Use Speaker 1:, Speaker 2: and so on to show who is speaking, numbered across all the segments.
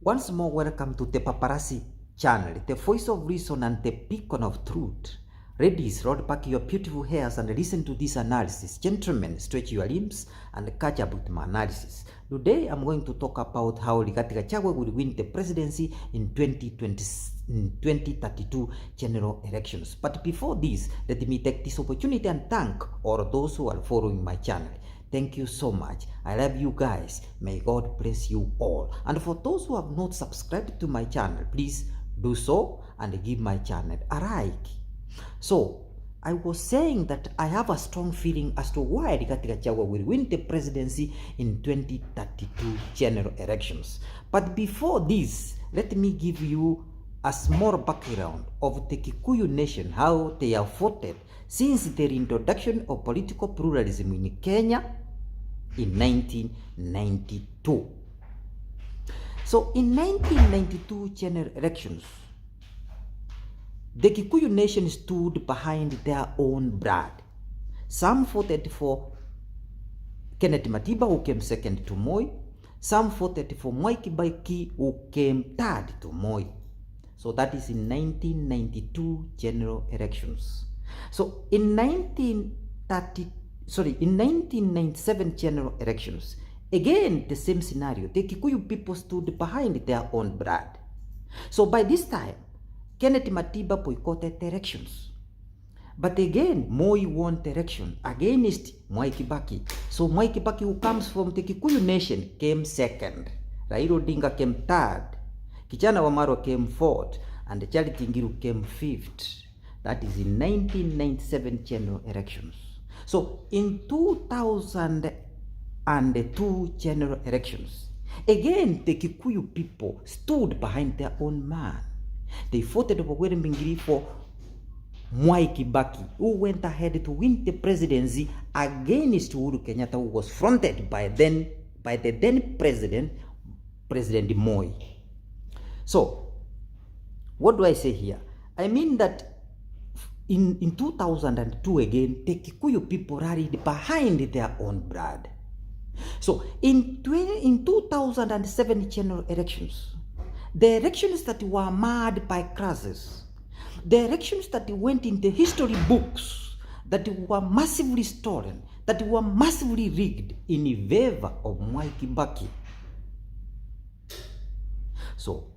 Speaker 1: Once more, welcome to the Paparazzi channel, the voice of reason and the beacon of truth. Ladies, roll back your beautiful hairs and listen to this analysis. Gentlemen, stretch your limbs and catch up with my analysis. Today, I'm going to talk about how Rigathi Gachagua will win the presidency in 2032 general elections. But before this, let me take this opportunity and thank all those who are following my channel. Thank you so much. I love you guys. May God bless you all. And for those who have not subscribed to my channel, please do so and give my channel a like. So, I was saying that I have a strong feeling as to why Rigathi Gachagua will win the presidency in 2032 general elections. But before this, let me give you a small background of the Kikuyu nation, how they have voted since their introduction of political pluralism in Kenya in 1992. So in 1992 general elections, the Kikuyu nation stood behind their own blood. Some voted for Kenneth Matiba, who came second to Moi. Some voted for Mwai Kibaki, who came third to Moi. So that is in 1992 general elections. So in 1997 general elections, again the same scenario. The Kikuyu people stood behind their own blood. So by this time, Kenneth Matiba boycotted the elections. But again, Moi won the election against Mwai Kibaki. So Mwai Kibaki, who comes from the Kikuyu nation, came second. Raila Odinga came third. Kijana Wamalwa came fourth. And Charity Ngilu came fifth. That is in 1997 general elections. So in 2002 general elections, again the Kikuyu people stood behind their own man. They voted overwhelmingly for Mwai Kibaki, who went ahead to win the presidency against Uhuru Kenyatta, who was fronted by the then President Moi. So, what do I say here? I mean that in 2002 again, the Kikuyu people rallied behind their own blood. So in 2007 general elections, the elections that were marred by crisis, the elections that went in the history books, that were massively stolen, that were massively rigged in favor of Mwai Kibaki. So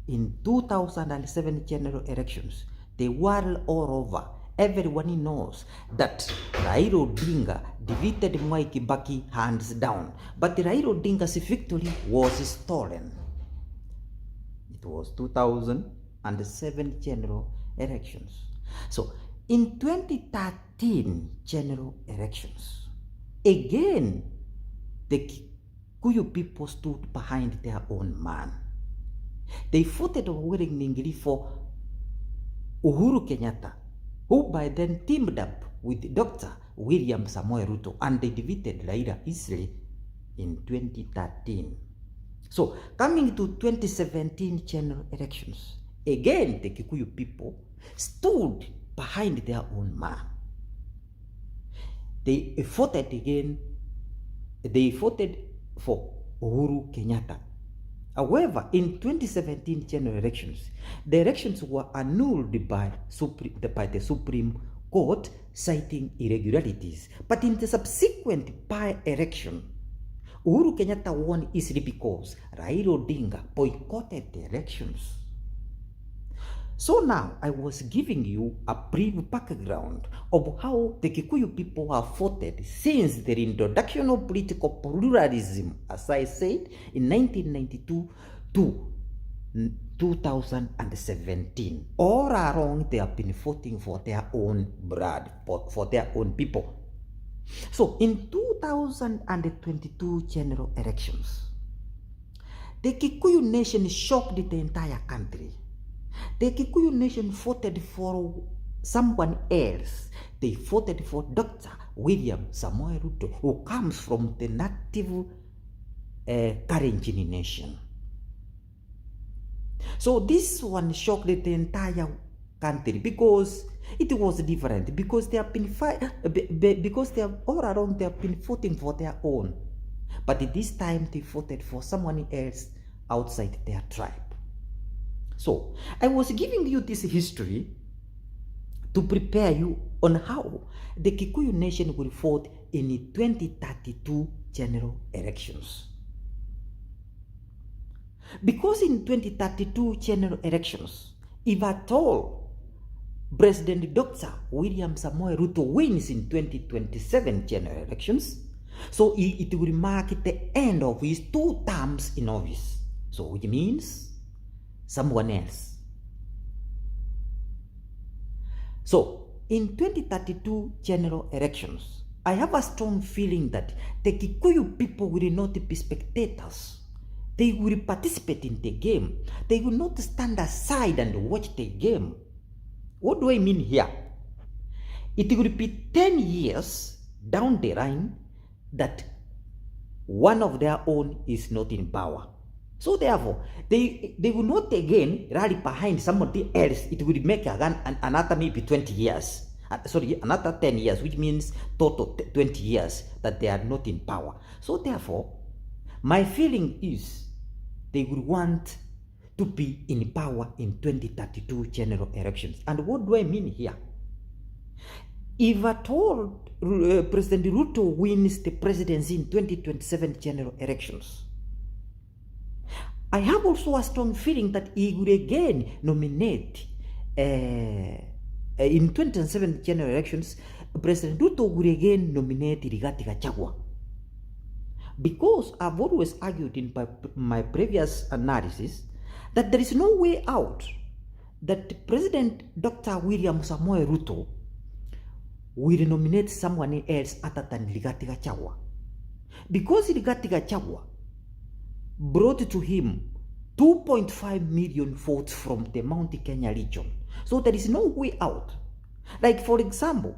Speaker 1: in 2007 general elections, the world all over, everyone knows that Raila Odinga defeated Mwai Kibaki hands down. But Raila Odinga's victory was stolen. It was 2007 general elections. So in 2013 general elections, again, the Kikuyu people stood behind their own man. They voted overwhelmingly for Uhuru Kenyatta, who by then teamed up with Dr. William Samoei Ruto, and they defeated Raila easily in 2013. So coming to 2017 general elections, again the Kikuyu people stood behind their own man. They voted for Uhuru Kenyatta. However, in 2017 general elections, the elections were annulled by the Supreme Court, citing irregularities. But in the subsequent by-election, Uhuru Kenyatta won easily because Raila Odinga boycotted the elections. So now, I was giving you a brief background of how the Kikuyu people have voted since their introduction of political pluralism, as I said, in 1992 to 2017. All along, they have been voting for their own blood, for their own people. So, in 2022 general elections, the Kikuyu nation shocked the entire country. The Kikuyu nation voted for someone else. They voted for Dr. William Samoei Ruto, who comes from the native Kalenjin nation. So this one shocked the entire country because it was different. Because they have been all around they have been voting for their own. But this time they voted for someone else outside their tribe. So I was giving you this history to prepare you on how the Kikuyu nation will vote in the 2032 general elections. Because in 2032 general elections, if at all President Dr. William Samoei Ruto wins in 2027 general elections, so it will mark the end of his 2 terms in office. So which means someone else. So in 2032 general elections, I have a strong feeling that the Kikuyu people will not be spectators. They will participate in the game. They will not stand aside and watch the game. What do I mean here? It will be 10 years down the line that one of their own is not in power. So therefore, they will not again rally behind somebody else. It will make another maybe 20 years. Another 10 years, which means total 20 years that they are not in power. So therefore, my feeling is they will want to be in power in 2032 general elections. And what do I mean here? If at all President Ruto wins the presidency in 2027 general elections, I have also a strong feeling that he will again nominate in 2027 general elections, President Ruto will again nominate Rigathi Gachagua. Because I've always argued in my previous analysis that there is no way out that President Dr. William Samoei Ruto will nominate someone else other than Rigathi Gachagua. Because Rigathi Gachagua brought to him 2.5 million votes from the Mount Kenya region. So there is no way out. Like for example,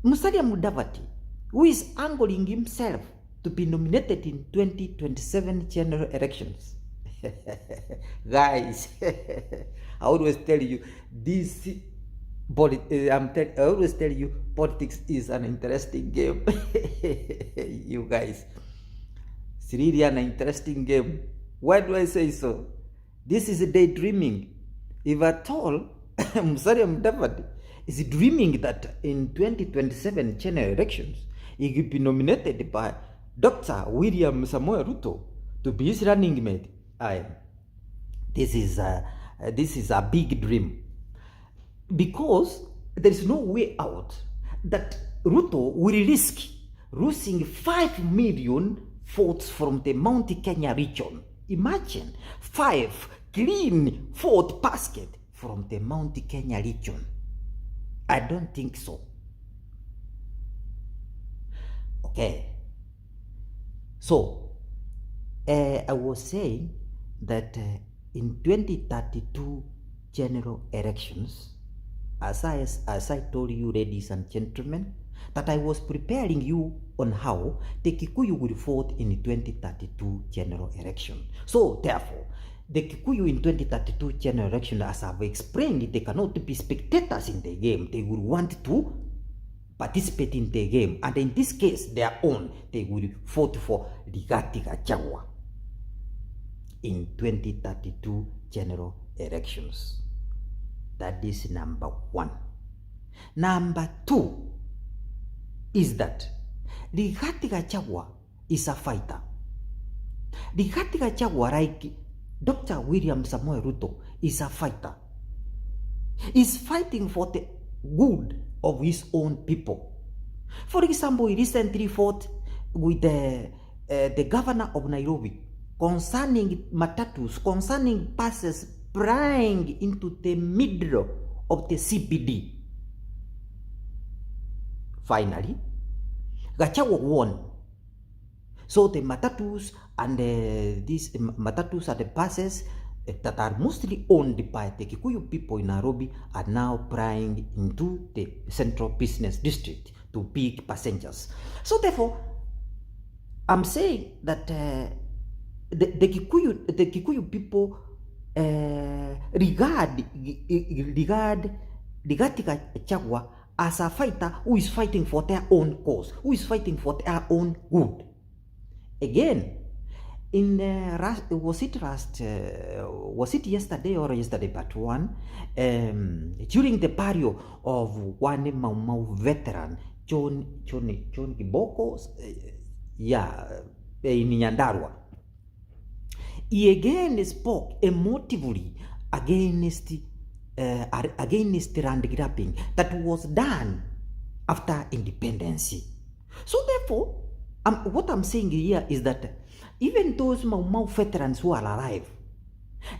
Speaker 1: Musalia Mudavadi, who is angling himself to be nominated in 2027 general elections. Guys, I always tell you, I always tell you, politics is an interesting game. You guys, it's really an interesting game. Why do I say so? This is daydreaming. If at all, Musalia Mudavadi is dreaming that in 2027 general elections, he could be nominated by Dr. William Samoei Ruto to be his running mate. This is a big dream, because there is no way out that Ruto will risk losing 5 million votes from the Mount Kenya region. Imagine 5 clean vote basket from the Mount Kenya region. I don't think so. Okay. So, I was saying that in 2032 general elections, as I told you, ladies and gentlemen, that I was preparing you on how the Kikuyu will vote in the 2032 general election. So, therefore, the Kikuyu in 2032 general election, as I've explained, they cannot be spectators in the game. They will want to participate in the game, and in this case, their own, they will vote for Rigathi Gachagua in 2032 general elections. That is number 1. Number 2 is that Rigathi Gachagua is a fighter. Rigathi Gachagua, like Dr. William Samoei Ruto, is a fighter. He's fighting for the good of his own people. For example, he recently fought with the governor of Nairobi concerning matatus, concerning buses prying into the middle of the CBD. Finally, Gachagua won. So the matatus and these matatus and the buses that are mostly owned by the Kikuyu people in Nairobi are now prying into the central business district to pick passengers. So therefore, I'm saying that the Kikuyu people regard Rigathi Gachagua as a fighter who is fighting for their own cause, who is fighting for their own good. Again, was it yesterday or yesterday but one, during the burial of one Mang'aa veteran, John Kiboko, in Nyandarua, he again spoke emotively against land grabbing that was done after independence. So therefore, what I'm saying here is that even those Mang'aa veterans who are alive,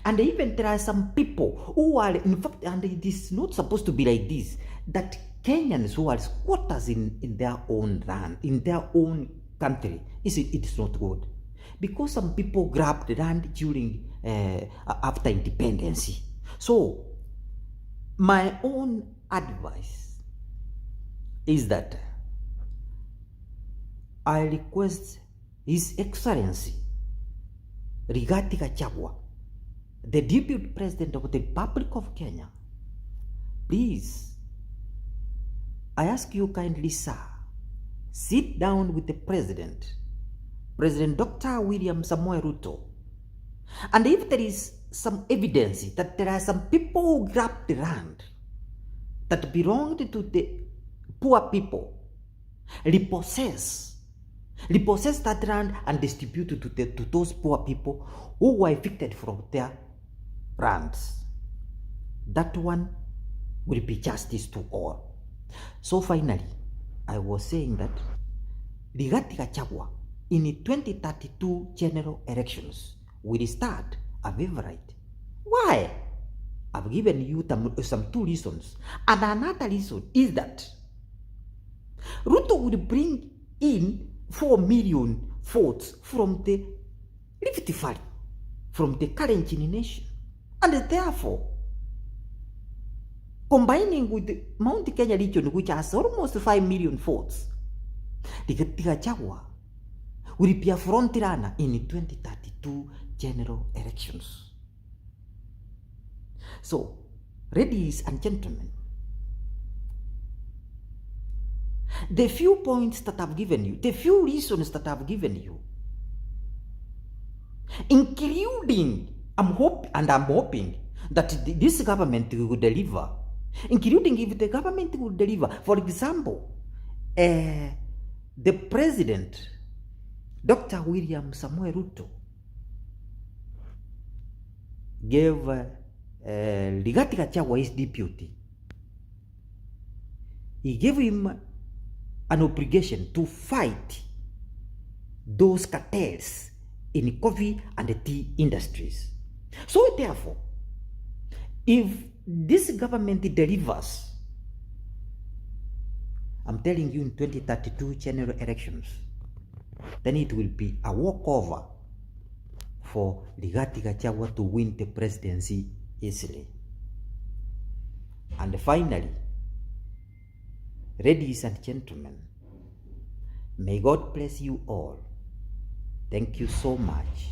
Speaker 1: and even there are some people who are, in fact, and it is not supposed to be like this, that Kenyans who are squatters in their own land, in their own country, it is not good. Because some people grabbed land during, after independence. So, my own advice is that I request His Excellency Rigathi Gachagua, the Deputy President of the Republic of Kenya, please, I ask you kindly, sir, sit down with the President Dr. William Samoei Ruto, and if there is some evidence that there are some people who grabbed the land that belonged to the poor people, repossess that land and distribute it to those poor people who were evicted from their lands. That one will be justice to all. So finally, I was saying that Rigathi Gachagua in the 2032 general elections will start a favorite. Why? I've given you some two reasons. And another reason is that Ruto will bring in 4 million votes from the Rift Valley, from the Kalenjin nation. And therefore, combining with the Mount Kenya region, which has almost 5 million votes, Rigathi Gachagua will be a front runner in the 2032 general elections. So, ladies and gentlemen, the few points that I've given you, the few reasons that I've given you, including, I'm hoping that this government will deliver, including if the government will deliver. For example, the President, Dr. William Samoei Ruto, gave Rigathi Gachagua his deputy. He gave him an obligation to fight those cartels in coffee and the tea industries. So therefore, if this government delivers, I'm telling you, in 2032 general elections, then it will be a walkover for Rigathi Gachagua to win the presidency easily. And finally, ladies and gentlemen, may God bless you all. Thank you so much.